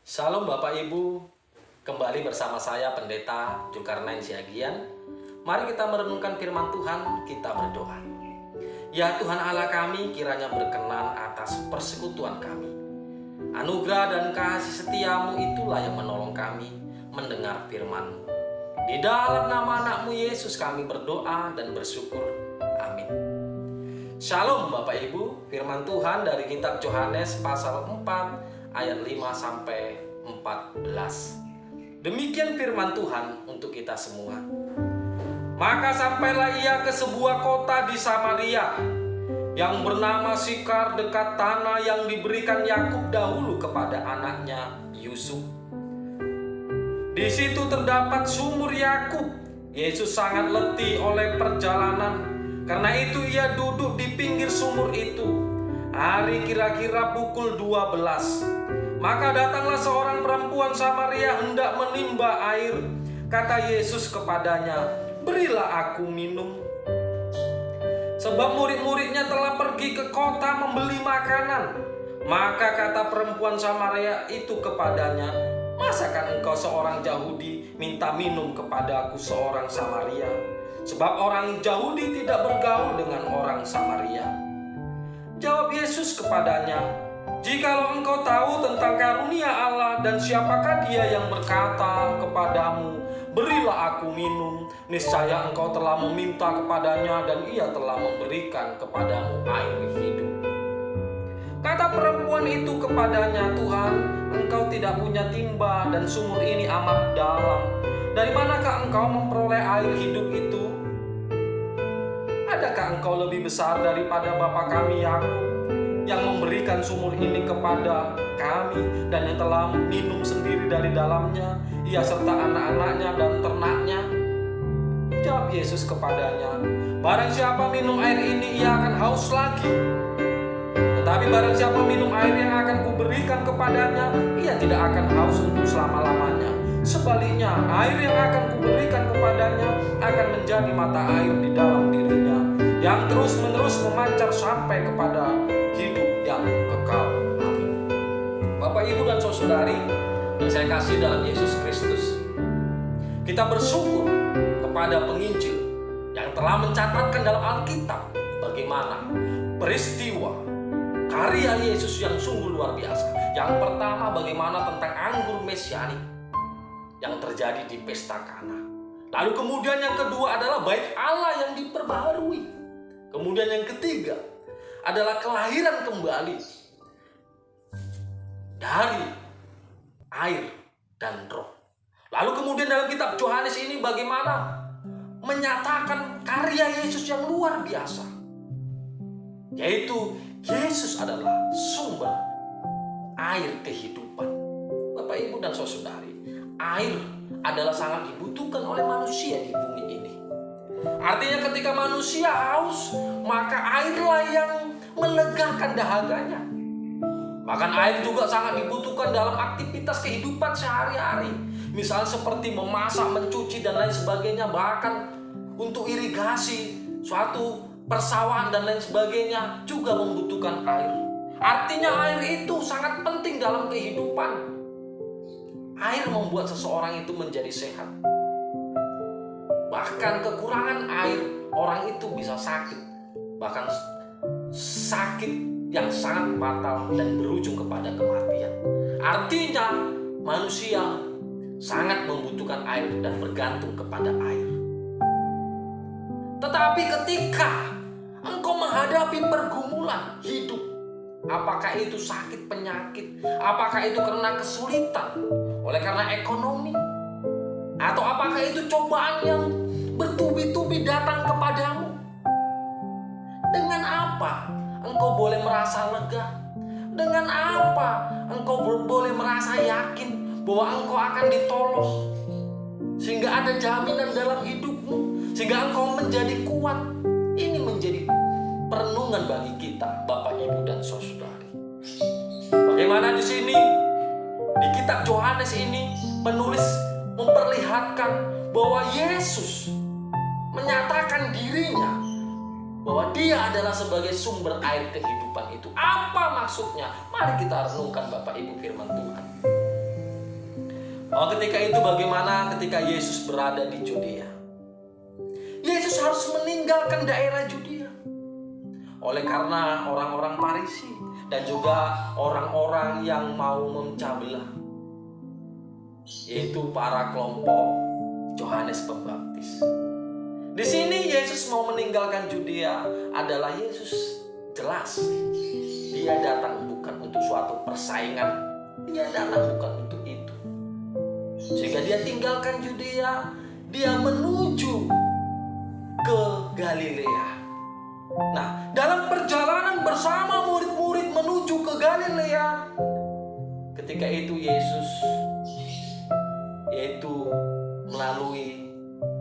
Shalom Bapak Ibu, kembali bersama saya Pendeta Zulkarnain Siagian. Mari kita merenungkan firman Tuhan, kita berdoa. Ya Tuhan Allah kami, kiranya berkenan atas persekutuan kami. Anugerah dan kasih setiamu itulah yang menolong kami mendengar firman-Mu. Di dalam nama anak-Mu Yesus kami berdoa dan bersyukur. Amin. Shalom Bapak Ibu, firman Tuhan dari kitab Yohanes pasal 4 ayat 5 sampai 14. Demikian firman Tuhan untuk kita semua. Maka sampailah ia ke sebuah kota di Samaria yang bernama Sikar dekat tanah yang diberikan Yakub dahulu kepada anaknya Yusuf. Di situ terdapat sumur Yakub. Yesus sangat letih oleh perjalanan. Karena itu ia duduk di pinggir sumur itu. Hari kira-kira pukul 12. Maka datanglah seorang perempuan Samaria hendak menimba air. Kata Yesus kepadanya, "Berilah aku minum." Sebab murid-muridnya telah pergi ke kota membeli makanan. Maka kata perempuan Samaria itu kepadanya, "Masakan engkau seorang Yahudi minta minum kepada aku seorang Samaria? Sebab orang Yahudi tidak bergaul dengan orang Samaria." Jawab Yesus kepadanya, "Jikalau engkau tahu tentang karunia Allah dan siapakah dia yang berkata kepadamu, 'Berilah aku minum,' niscaya engkau telah meminta kepadanya dan ia telah memberikan kepadamu air hidup." Kata perempuan itu kepadanya, "Tuhan, engkau tidak punya timba dan sumur ini amat dalam. Dari manakah engkau memperoleh air hidup itu? Adakah engkau lebih besar daripada bapa kami Yakub, yang memberikan sumur ini kepada kami dan yang telah minum sendiri dari dalamnya, ia serta anak-anaknya dan ternaknya?" Jawab Yesus kepadanya, "Barang siapa minum air ini, ia akan haus lagi. Tetapi barang siapa minum air yang akan kuberikan kepadanya, ia tidak akan haus untuk selama-lamanya. Sebaliknya, air yang akan kuberikan kepadanya akan menjadi mata air di dalam dirinya, yang terus-menerus memancar sampai kepada hidup yang kekal." Amin. Bapak, Ibu, dan saudari yang saya kasih dalam Yesus Kristus, kita bersyukur kepada penginjil yang telah mencatatkan dalam Alkitab bagaimana peristiwa karya Yesus yang sungguh luar biasa. Yang pertama, bagaimana tentang anggur mesianik yang terjadi di pesta Kana. Lalu kemudian yang kedua adalah bait Allah yang diperbaharui. Kemudian yang ketiga adalah kelahiran kembali dari air dan roh. Lalu kemudian dalam kitab Yohanes ini bagaimana menyatakan karya Yesus yang luar biasa, yaitu Yesus adalah sumber air kehidupan. Bapak, Ibu, dan saudari, air adalah sangat dibutuhkan oleh manusia di bumi ini. Artinya ketika manusia haus, maka airlah yang melegakan dahaganya. Bahkan air juga sangat dibutuhkan dalam aktivitas kehidupan sehari-hari. Misalnya seperti memasak, mencuci, dan lain sebagainya. Bahkan untuk irigasi suatu persawahan dan lain sebagainya juga membutuhkan air. Artinya air itu sangat penting dalam kehidupan. Air membuat seseorang itu menjadi sehat. Bahkan kekurangan air, orang itu bisa sakit. Bahkan sakit yang sangat fatal dan berujung kepada kematian. Artinya manusia sangat membutuhkan air dan bergantung kepada air. Tetapi ketika engkau menghadapi pergumulan hidup, apakah itu sakit penyakit, apakah itu karena kesulitan oleh karena ekonomi, atau apakah itu cobaan yang bertubi-tubi datang kepadamu, dengan apa engkau boleh merasa lega? Dengan apa engkau boleh merasa yakin bahwa engkau akan ditolong, sehingga ada jaminan dalam hidupmu, sehingga engkau menjadi kuat? Ini menjadi perenungan bagi kita, Bapak, Ibu, dan saudari. Bagaimana di sini di kitab Yohanes ini penulis memperlihatkan bahwa Yesus menyatakan dirinya bahwa dia adalah sebagai sumber air kehidupan itu. Apa maksudnya? Mari kita renungkan, Bapak, Ibu, firman Tuhan. Ketika itu bagaimana ketika Yesus berada di Judea? Yesus harus meninggalkan daerah Judea. Oleh karena orang-orang Farisi dan juga orang-orang yang mau memecah belah, yaitu para kelompok Yohanes Pembaptis. Di sini Yesus mau meninggalkan Judea adalah Yesus jelas. Dia datang bukan untuk suatu persaingan. Dia datang bukan untuk itu. Sehingga dia tinggalkan Judea, dia menuju ke Galilea. Nah, dalam perjalanan bersama murid-murid menuju ke Galilea, ketika itu Yesus yaitu melalui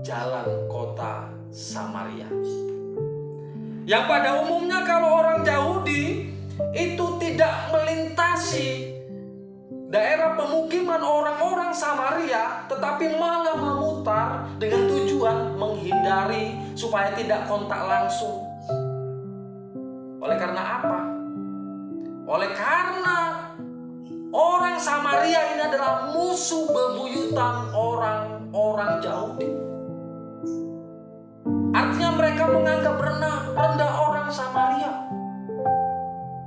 jalan kota Samaria. Yang pada umumnya kalau orang Yahudi itu tidak melintasi daerah pemukiman orang-orang Samaria, tetapi malah memutar dengan tujuan menghindari supaya tidak kontak langsung. Oleh karena apa? Oleh karena orang Samaria ini adalah musuh bebuyutan orang-orang Yahudi. Artinya mereka menganggap rendah orang Samaria.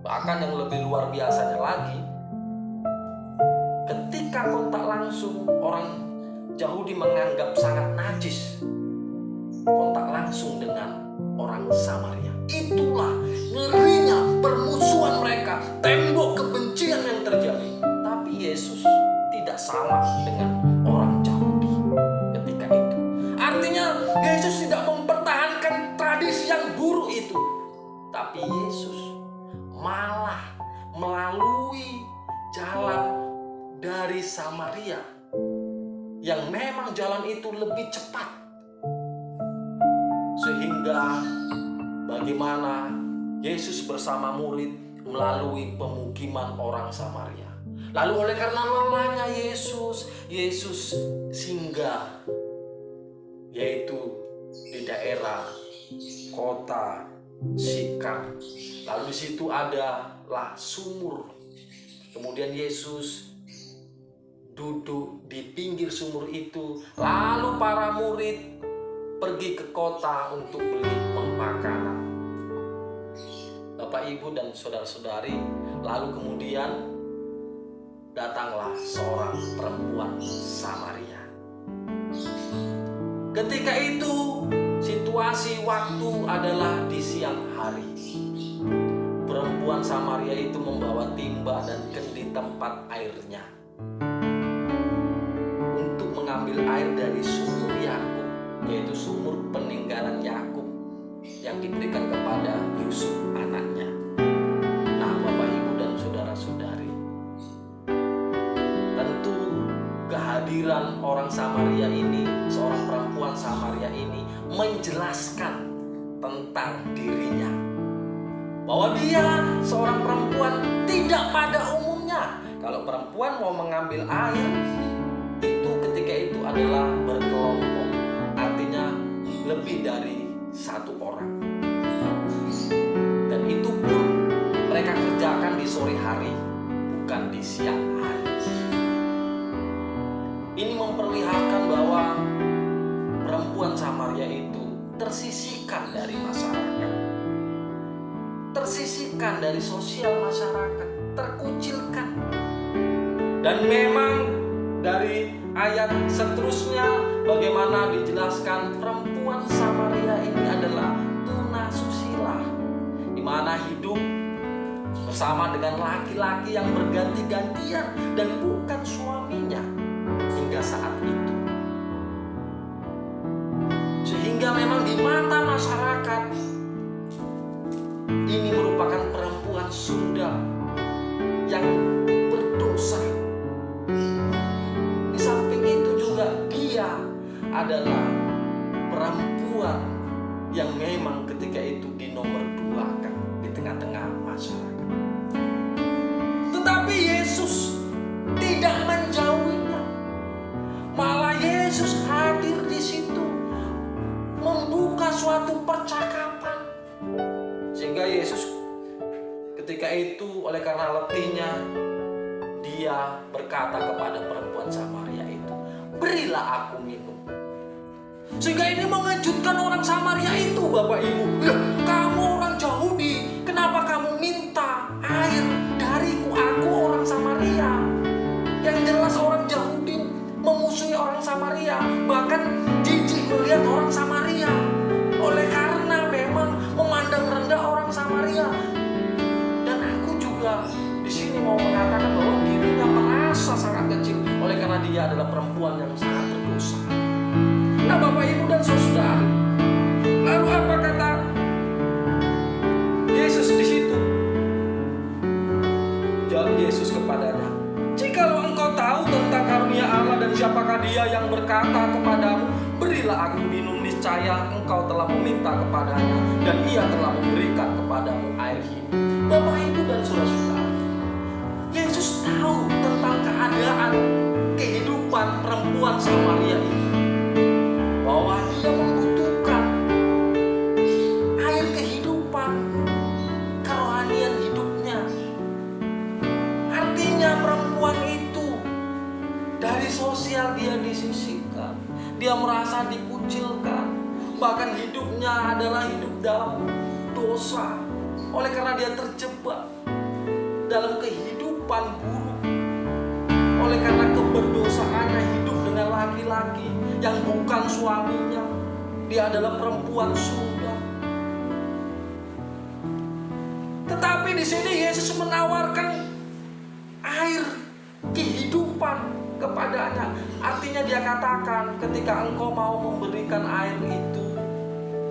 Bahkan yang lebih luar biasanya lagi, ketika kontak langsung orang Yahudi menganggap sangat najis kontak langsung dengan orang Samaria. Itulah ngerinya permusuhan mereka, tembok kebencian yang terjadi. Tapi Yesus tidak sama dengan orang Yahudi ketika itu. Artinya Yesus tidak mempertahankan tradisi yang buruk itu, tapi Yesus malah melalui jalan dari Samaria yang memang jalan itu lebih cepat, sehingga bagaimana Yesus bersama murid melalui pemukiman orang Samaria. Lalu oleh karena lelahnya Yesus singgah yaitu di daerah kota Sikar. Lalu di situ adalah sumur. Kemudian Yesus duduk di pinggir sumur itu. Lalu para murid pergi ke kota untuk beli makanan. Bapak, Ibu, dan saudara-saudari, lalu kemudian datanglah seorang perempuan Samaria. Ketika itu situasi waktu adalah di siang hari. Perempuan Samaria itu membawa timba dan kendi tempat airnya untuk mengambil air dari sumur Yakub, yaitu sumur peninggalan Yakub yang diberikan kepada Yusuf anaknya. Nah, Bapak, Ibu, dan saudara-saudari, tentu kehadiran orang Samaria ini, seorang perempuan Samaria ini menjelaskan tentang dirinya, bahwa dia seorang perempuan tidak pada umumnya. Kalau perempuan mau mengambil air, itu ketika itu adalah berkelompok, artinya lebih dari satu orang. Dan itu pun mereka kerjakan di sore hari, bukan di siang hari. Ini memperlihatkan bahwa perempuan Samaria itu tersisihkan dari masyarakat, tersisihkan dari sosial masyarakat, terkucilkan. Dan memang dari ayat seterusnya bagaimana dijelaskan perempuan Samaria ini adalah tunasusila, di mana hidup bersama dengan laki-laki yang berganti-gantian dan bukan suaminya hingga saat itu. Sehingga memang di mata masyarakat ini merupakan perempuan sundal yang berdosa. Di samping itu juga dia adalah perempuan yang memang ketika itu dinomorduakan di tengah-tengah masyarakat. Tetapi Yesus tidak menjauhinya. Malah Yesus hadir di situ, membuka suatu percakapan. Sehingga Yesus ketika itu dia berkata kepada perempuan Samaria itu, "Berilah aku minum." Sehingga ini mengejutkan orang Samaria itu, Bapak Ibu. Kamu orang Yahudi, kenapa kamu minta air dariku? Aku orang Samaria. Yang jelas orang Yahudi memusuhi orang Samaria, bahkan jijik melihat orang Samaria. Oleh karena memang memandang rendah orang Samaria. Dan aku juga di sini mau mengatakan bahwa dirinya merasa sangat kecil oleh karena dia adalah perempuan yang sangat berdosa. Nah, Bapak Ibu dan Saudara, lalu apa kata Yesus di situ? Jawab Yesus kepadanya, "Jikalau engkau tahu tentang karunia Allah dan siapakah dia yang berkata kepadamu, berilah aku minum, niscaya engkau telah meminta kepadanya dan ia telah memberikan kepadamu air hidup." Bapak Ibu dan Saudara, Yesus tahu tentang keadaan kehidupan perempuan Samaria ini, bahwa dia membutuhkan air kehidupan, kerohanian hidupnya. Artinya perempuan itu dari sosial dia disisihkan, dia merasa dikucilkan, bahkan hidupnya adalah hidup dalam dosa. Oleh karena dia terjebak dalam kehidupan buruk, oleh karena keberdosaannya hidup dengan laki-laki yang bukan suaminya, dia adalah perempuan surga. Tetapi di sini Yesus menawarkan air kehidupan kepadanya. Artinya dia katakan, ketika engkau mau memberikan air itu,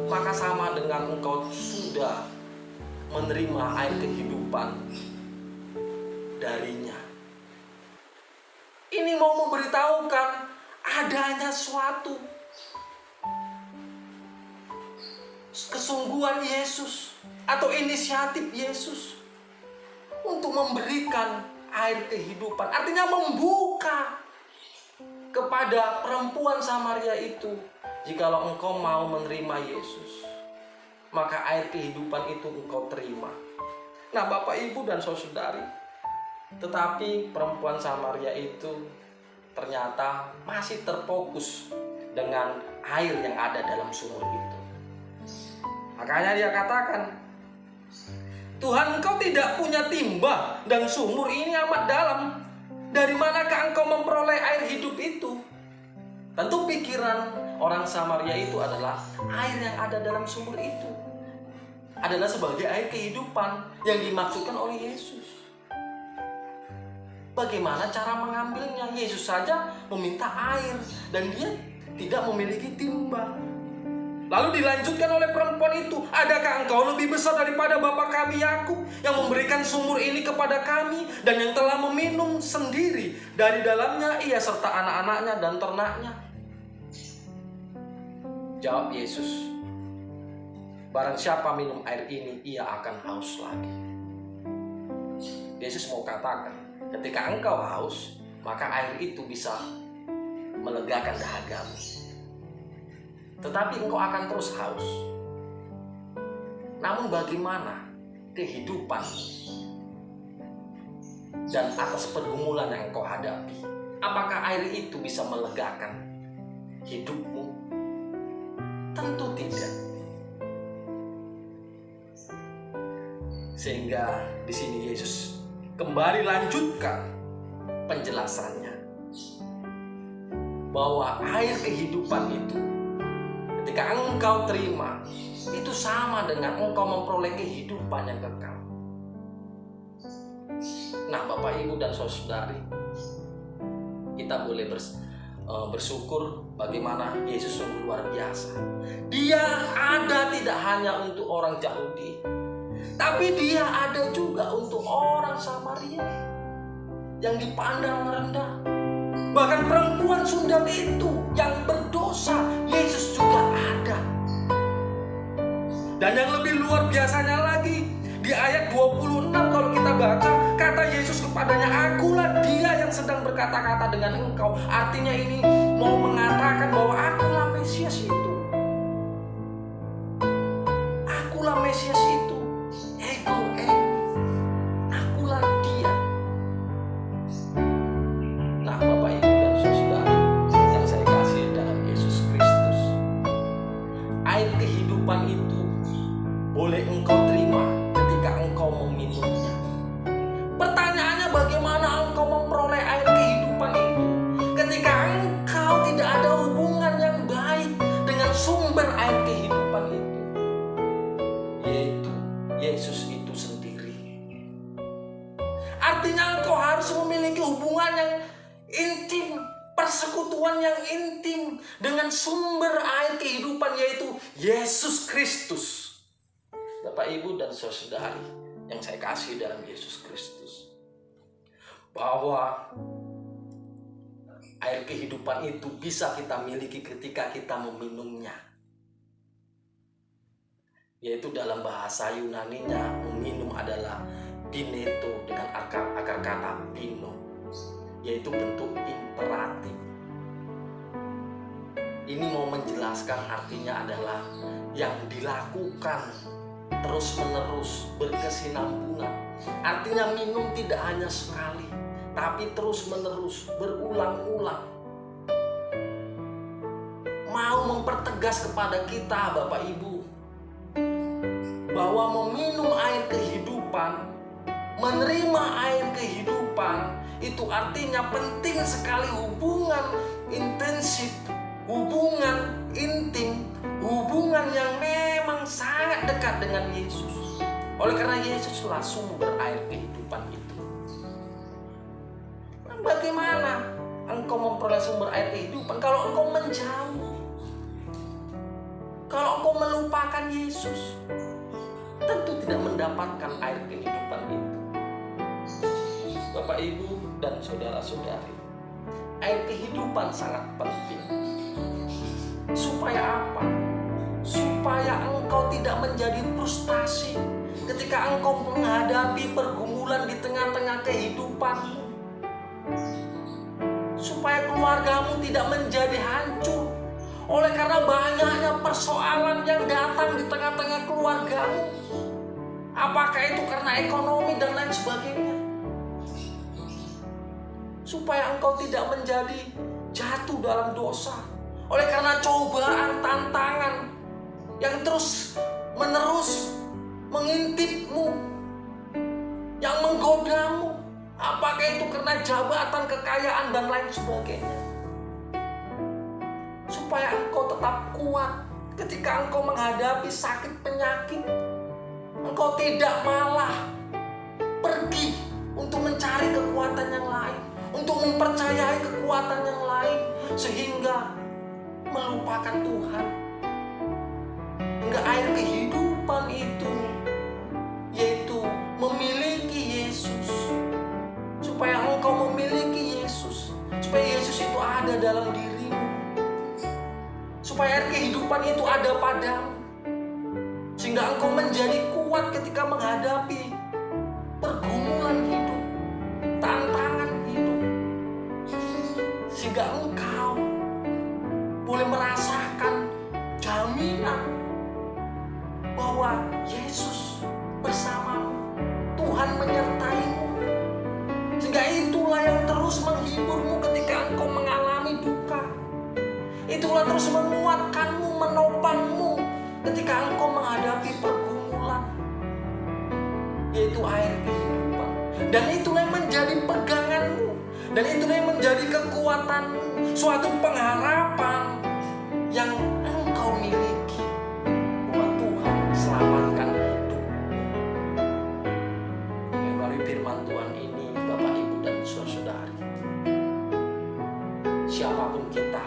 maka sama dengan engkau sudah menerima air kehidupan darinya. Ini mau memberitahukan adanya suatu kesungguhan Yesus atau inisiatif Yesus untuk memberikan air kehidupan. Artinya membuka kepada perempuan Samaria itu, jikalau engkau mau menerima Yesus, maka air kehidupan itu engkau terima. Nah, Bapak Ibu dan Saudari, tetapi perempuan Samaria itu ternyata masih terfokus dengan air yang ada dalam sumur itu. Makanya dia katakan, "Tuhan, engkau tidak punya timba dan sumur ini amat dalam. Dari manakah engkau memperoleh air hidup itu?" Tentu pikiran orang Samaria itu adalah air yang ada dalam sumur itu adalah sebagai air kehidupan yang dimaksudkan oleh Yesus. Bagaimana cara mengambilnya? Yesus saja meminta air dan dia tidak memiliki timba. Lalu dilanjutkan oleh perempuan itu, "Adakah engkau lebih besar daripada bapa kami Yakub yang memberikan sumur ini kepada kami dan yang telah meminum sendiri dari dalamnya ia serta anak-anaknya dan ternaknya?" Jawab Yesus, "Barang siapa minum air ini, ia akan haus lagi." Yesus mau katakan, ketika engkau haus, maka air itu bisa melegakan dahagamu. Tetapi engkau akan terus haus. Namun bagaimana kehidupan dan atas pergumulan yang engkau hadapi? Apakah air itu bisa melegakan hidupmu? Tentu tidak. Sehingga di sini Yesus kembali lanjutkan penjelasannya bahwa air kehidupan itu ketika engkau terima itu sama dengan engkau memperoleh kehidupan yang kekal. Nah, Bapak Ibu dan Saudari, kita boleh bersyukur bagaimana Yesus sungguh luar biasa. Dia ada tidak hanya untuk orang Yahudi, tapi dia ada juga untuk orang Samaria yang dipandang rendah. Bahkan perempuan sundal itu yang berdosa, Yesus juga ada. Dan yang lebih luar biasanya lagi, di ayat 26 kalau kita baca, kata Yesus kepadanya, "Akulah dia yang sedang berkata-kata dengan engkau." Artinya ini mau mengatakan bahwa akulah Mesias itu. Akulah Mesias itu. Akulah dia. hubungan yang intim dengan sumber air kehidupan, yaitu Yesus Kristus. Bapak, Ibu, dan saudari yang saya kasih dalam Yesus Kristus, bahwa air kehidupan itu bisa kita miliki ketika kita meminumnya. Yaitu dalam bahasa Yunaninya, meminum adalah bineto dengan akar kata pino, yaitu bentuk imperatif. Ini mau menjelaskan artinya adalah yang dilakukan terus-menerus, berkesinambungan. Artinya minum tidak hanya sekali, tapi terus-menerus, berulang-ulang. Mau mempertegas kepada kita, Bapak Ibu, bahwa meminum air kehidupan, menerima air kehidupan, itu artinya penting sekali hubungan intensif, hubungan intim, hubungan yang memang sangat dekat dengan Yesus. Oleh karena Yesuslah sumber air kehidupan itu. Bagaimana engkau memperoleh sumber air kehidupan kalau engkau menjauh? Kalau engkau melupakan Yesus, tentu tidak mendapatkan air kehidupan itu. Bapak, Ibu, dan saudara-saudari, air kehidupan sangat penting. Supaya apa? Supaya engkau tidak menjadi frustasi ketika engkau menghadapi pergumulan di tengah-tengah kehidupanmu. Supaya keluargamu tidak menjadi hancur oleh karena banyaknya persoalan yang datang di tengah-tengah keluargamu. Apakah itu karena ekonomi dan lain sebagainya. Supaya engkau tidak menjadi jatuh dalam dosa oleh karena cobaan, tantangan yang terus menerus mengintipmu, yang menggodamu. Apakah itu karena jabatan, kekayaan, dan lain sebagainya. Supaya engkau tetap kuat ketika engkau menghadapi sakit penyakit. Engkau tidak malah pergi untuk mencari kekuatan yang lain, untuk mempercayai kekuatan yang lain, sehingga melupakan Tuhan. Hingga air kehidupan itu, yaitu memiliki Yesus. Supaya engkau memiliki Yesus, supaya Yesus itu ada dalam dirimu, supaya air kehidupan itu ada padamu, sehingga engkau menjadi kuat ketika menghadapi pergumulan hidup, tantangan hidup, sehingga engkau boleh merasakan jaminan bahwa Yesus bersamamu, Tuhan menyertaimu. Sehingga itulah yang terus menghiburmu ketika engkau mengalami duka. Itulah terus menguatkanmu, menopangmu ketika engkau menghadapi pergumulan, yaitu air kehidupan. Dan itulah yang menjadi peganganmu, dan itulah yang menjadi kekuatanmu, suatu pengharapan yang engkau miliki, bahwa Tuhan selamatkan hidupmu. Melalui firman Tuhan ini, Bapak, Ibu, dan saudara-saudari, siapapun kita,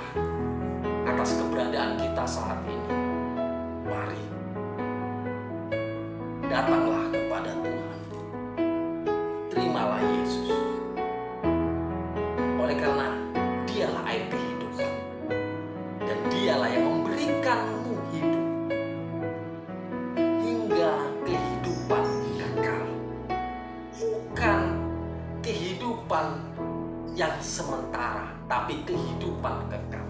atas keberadaan kita saat ini, mari datanglah kepada Tuhan. Terimalah Yesus. Oleh karena Dialah air kehidupan, dan Dialah yang memberikanmu hidup hingga kehidupan kekal. Bukan kehidupan yang sementara, tapi kehidupan kekal.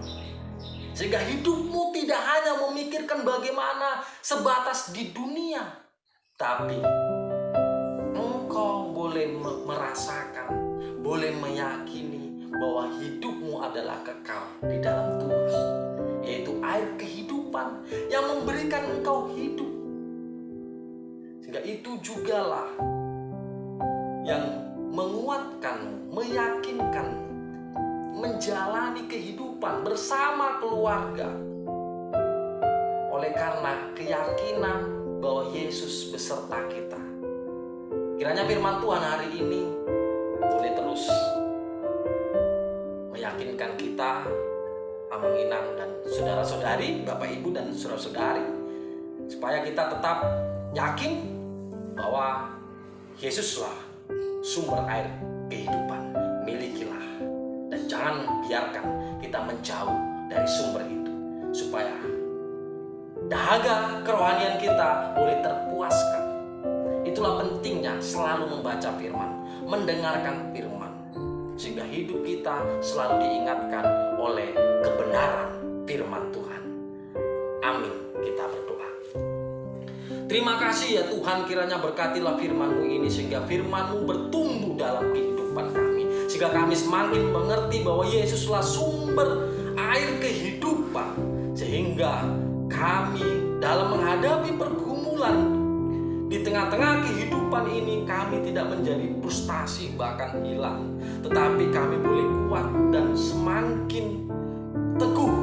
Sehingga hidupmu tidak hanya memikirkan bagaimana sebatas di dunia, tapi engkau boleh merasakan, boleh meyakini bahwa hidupmu adalah kekal di dalam Tuhan, yaitu air kehidupan yang memberikan engkau hidup. Sehingga itu jugalah yang menguatkanmu, meyakinkanmu menjalani kehidupan bersama keluarga, oleh karena keyakinan bahwa Yesus beserta kita. Kiranya firman Tuhan hari ini boleh terus meyakinkan kita Amang Inang dan saudara-saudari, Bapak Ibu dan saudara-saudari, supaya kita tetap yakin bahwa Yesuslah sumber air kehidupan. Milikilah dan jangan biarkan kita menjauh dari sumber itu, supaya dahaga kerohanian kita boleh terpuaskan. Itulah pentingnya selalu membaca firman, mendengarkan firman, sehingga hidup kita selalu diingatkan oleh kebenaran firman Tuhan. Amin. Kita berdoa. Terima kasih ya Tuhan, kiranya berkatilah firman-Mu ini sehingga firman-Mu bertumbuh dalam kehidupan kami, sehingga kami semakin mengerti bahwa Yesuslah sumber air kehidupan, sehingga kami dalam menghadapi pergumulan di tengah-tengah kehidupan ini, kami tidak menjadi frustasi bahkan hilang, tetapi kami boleh kuat dan semakin teguh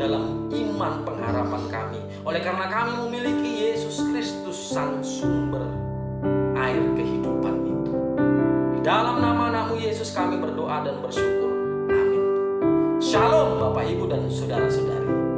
dalam iman pengharapan kami, oleh karena kami memiliki Yesus Kristus sang sumber air kehidupan itu. Di dalam nama Anak-Mu Yesus kami berdoa dan bersyukur. Amin. Shalom Bapak Ibu dan saudara-saudari.